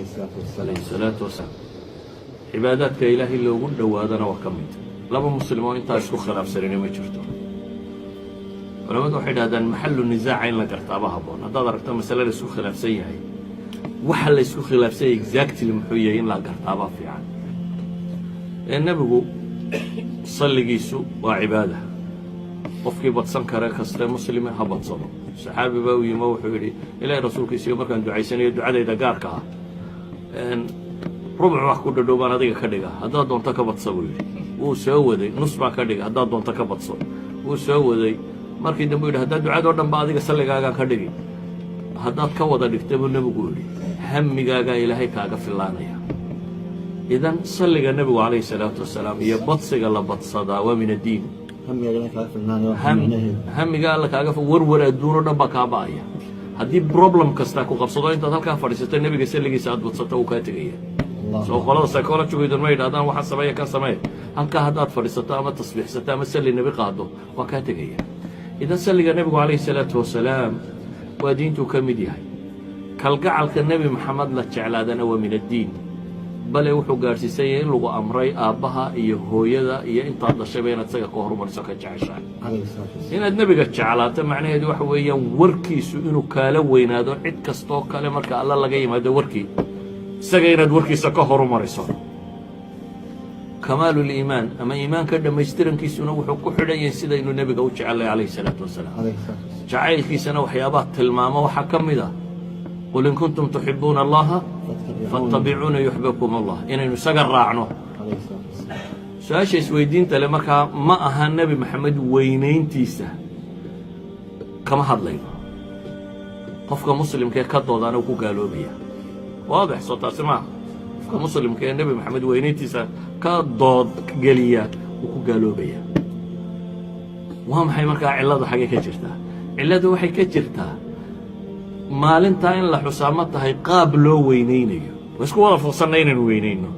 عليه الصلاة والسلام عباداتك إلهي اللي وقلنا وهذا وكمل لما مسلمون انت اسكو خلاف سرين ما جرتو ولما توحيد هذا محل النزاع عين لك ارتابها بون هذا دركت مسألة اسكو خلاف سيئة وحل اسكو خلاف سيئة اكزاكتلي محويين لك ارتابها في عن النبي صلي جيسو وعباده qofkii badsan kare kaste muslime ha badsado saxaabi baa uu yimo wuxuu yiri ilaahay rasuulkiisa markaan ducaysanayo ducadayda gaarka ah rubuc wax ku dhadhoobaan adiga ka dhiga haddaad doonto ka badso buu yiri wuu soo waday nus baa ka dhiga haddaad doonto ka badso wuu soo waday markii dambe yiri haddaad ducada oo dhan ba adiga salligaaga ka dhigi haddaad ka wada dhigtay buu nabigu yiri hammigaaga ilaahay kaaga filaanaya idan salliga nabigu calayhi salaatu wasalaam iyo badsiga la badsadaa waa min addiin hamiga alla kaaga warwar adduun oo dhan baa kaa ba'aya haddii problem kasta ku qabsado intaad halkaa fadhiisatay nabiga salligiisa aad badsato uu kaa tegaya soo qolada psychologigu ma yidhahdaan waxaan sameeya kan sameey halkaa haddaad fadhiisato ama tasbiixsato ama salli nabi qaado waa kaa tegaya idan salliga nabigu calayhi salaatu wasalaam waa diintuu ka mid yahay kalgacalka nebi maxamed la jeclaadana waa min addiin bale wuxuu gaarsiisay in lagu amray aabbaha iyo hooyada iyo intaad dhashayba inaad isaga ka horumariso ka jeceshahay inaad nebiga jeclaato macnaheedu waxa weeyaan warkiisu inuu kaala weynaado cid kastoo kale marka alla laga yimaado warkii isaga inaad warkiisa ka horumariso kamaalu liimaan ama iimaanka dhammaystirankiisuna wuxuu ku xidhan yahay sida inuu nebiga u jecelay calayhi salaatu wasalaam jacaylkiisana waxyaabaha tilmaamo waxaa ka mid ah qul in kuntum tuxibuuna allaha فاتبعون يحببكم الله إن نسجر راعنه سؤال سويدين تلي مركا ما أها النبي محمد وينين تيسه كما هذلين قفك مسلم كي كتو دانا وكو قالوا بيا واضح صوت اسمع قفك مسلم كي النبي محمد وينين تيسه كضاد قليا وكو قالوا بيا وهم حي مركا علادو حاجة كجرتا علادو وحي كجرتا maalintaa in la xusaamo tahay qaab loo weynaynayo isku wada fursanna inaynu weynayno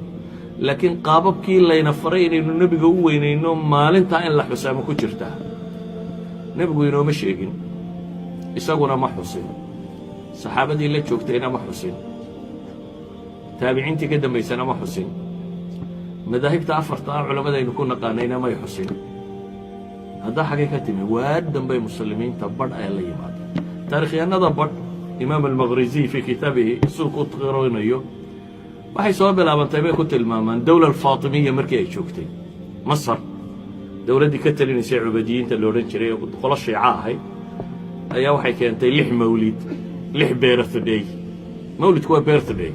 laakiin qaababkii layna faray inaynu nebiga u weynayno maalintaa in la xusaamo ku jirtaa nebigu inooma sheegin isaguna ma xusin saxaabadii la joogtayna ma xusin taabiciintii ka dambaysana ma xusin madaahibta afarta ah culammadaynu ku naqaanayna may xusin haddaa xagay ka timi waa dambay muslimiinta badh ayaa la yimaada taarikhyahanada badh إمام المغريزي في كتابه سوق الطغرانيو waxay soo bilaabantay bay ku tilmaamaan dawlad Faatimiyya markii ay joogtay Masar dawladii ka talinaysay Ubaydiyinta loo oran jiray qolo Shiica ahay ayaa waxay keentay 6 mawlid 6 birthday mawlidku waa birthday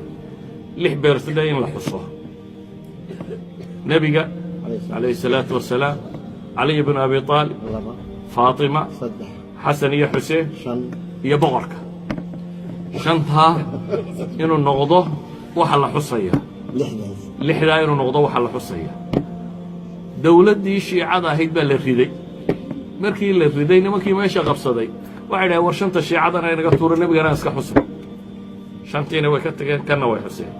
6 birthday in la xuso nabiga alayhi salaatu wasalaam Ali ibn Abi Talib Faatima Xasan iyo Xuseen iyo boqorka شنطها إنه النقضة وحلا حصية لحدا إنه النقضة وحلا حصية دولة دي شيء عدا هيد بالرفيدي مركي الرفيدي نمكي ما يشغب صدي وعلى ور شنطة شيء عدا أنا قطور النبي أنا أسكح حسن شنطين وكت كنا ويا حسين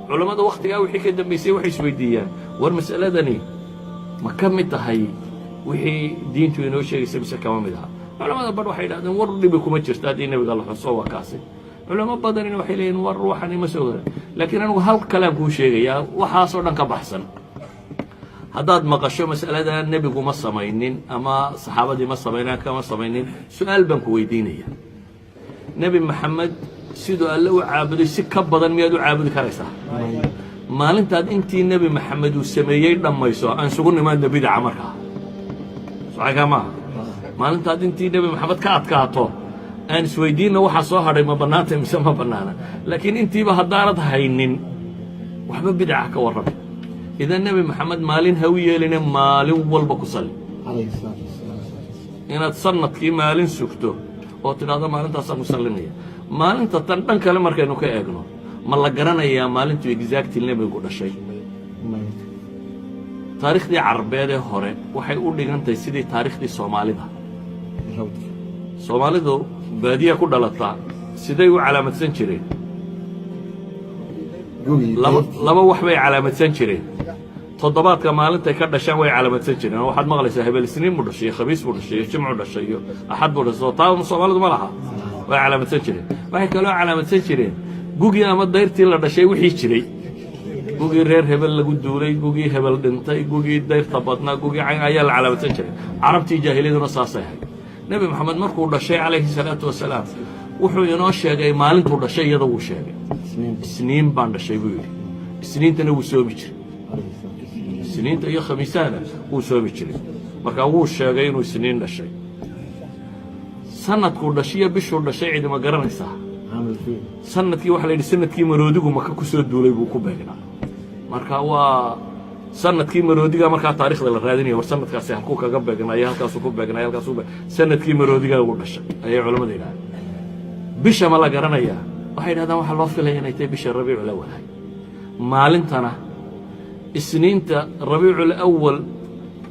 علماء ده وقت قوي حكي دم بيسوي وحي سويدية والمسألة دني ما كم تهي وحي دين توينو شيء يسمى كمان بدها علماء ده برضو حيل هذا ور اللي بيكون متشرت هذه النبي قال حصوا كاسي علماء بدن إنه حيلين ور روحني مسؤول لكن أنا هالكلام هو شيء يا وحاصلنا كبحثن هذا ما قشوا مسألة ده النبي قوم الصمينين أما صحابة دي ما الصمينين كما الصمينين سؤال بنكوي دينية نبي محمد سيدو قال له عابد السكب بدن ميادو عابد كريسة ما أنت أنتي النبي محمد والسميين لما يسوع أنسقوني ما النبي ده عمرها صحيح كما ما أنت أنتي النبي محمد كاتو أن سويدين وحى صهر ما بناته مسمى بنانا لكن أنتي بهدارة هينين وحبب بدعة كورب إذا النبي محمد مالين هوية لنا مالين والبقصل عليه الصلاة والسلام إن تصنت كي مالين سكتو أو تناظر مالين تصنت مسلمية مالين تطنطن كلام مركنو كأجنو ما لقرنا يا مالين تو إكزاكت النبي يقول شيء تاريخ دي عربية ده هوري وحيقول لي أنت سيدي تاريخ دي صومالي ده صومالي ده بادية كل دلتا سيدي علامة سنشرين لما وحبي علامة سنشرين تضبط كمال أنت كذا شوي علامة سنشرين أنا واحد مغلي سهب السنين مرشية خبيث مرشية جمع مرشية أحد مرشية طاو صومالي ده ملحة وعلامة سنشرين وهي كلها علامة سنشرين gugii ama dayrtii la dhashay wixii jiray gugii reer hebel lagu duulay gugii hebel dhintay gugii dayrta badnaa gugii cayn ayaa la calaamadsan jiray carabtii jaahiliyaduna saasay ahayd nebi maxamed markuu dhashay calayhi salaatu wasalaam wuxuu inoo sheegay maalintuu dhashay iyada wuu sheegay isniin baan dhashay buu yidhi isniintana wuu soomi jiray isniinta iyo khamiisahana wuu soomi jiray markaa wuu sheegay inuu isniin dhashay sanadkuu dhashiyo bishuu dhashay cidima garanaysaa sanadkii waxaa la yidhi sanadkii maroodigu maka ku soo duulay buu ku beegnaa marka waa sanadkii maroodiga markaa taariikhda la raadinaya war sanadkaasi halkuu kaga beegnaayo halkaasuu ku beegnaayo halkaasuu sanadkii maroodiga uu dhashay ayay culammada yidhahdeen bisha ma la garanayaa waxay yidhahdaan waxaa loo filaya inay tahay bisha rabiicul awal maalintana isniinta rabiicul awal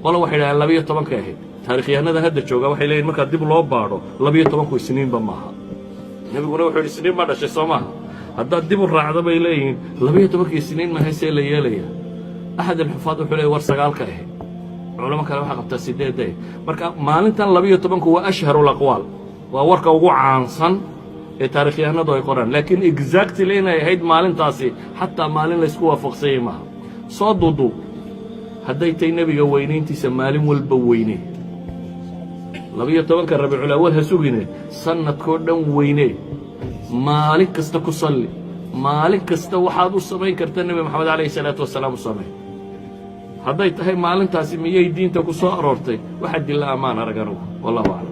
qolo waxay yidhahdeen 12 ahayd taariikhyahanada hadda jooga waxay leeyihin markaa dib loo baadho 12 isniinba maaha nebiguna wuxuu yidhi isniin baa dhashay soo maaha haddaad dib u raacda bay leeyihiin 12 isniin ma haysee la yeelaya axad alxufaad wuxuu leeyahy war 9 ahayd culamo kale waxaa qabtaa 8 marka maalintan 12 waa ashharu laqwaal waa warka ugu caansan ee taariikhyahanadu ay qoraan laakiin exactly inay ahayd maalintaasi xataa maalin laysku waafaqsanyay maaha soo duuduub hadday tay nebiga weynayntiisa maalin walba weyne 12 rabiicul awal ha sugine sanadkoo dhan weyne maalin kasta ku salli maalin kasta waxaad u samayn karta nebi maxamed calayhi salaatu wasalaam u samay hadday tahay maalintaasi miyay diinta ku soo aroortay waxaa dilla ammaan arag anugu wallahu aclam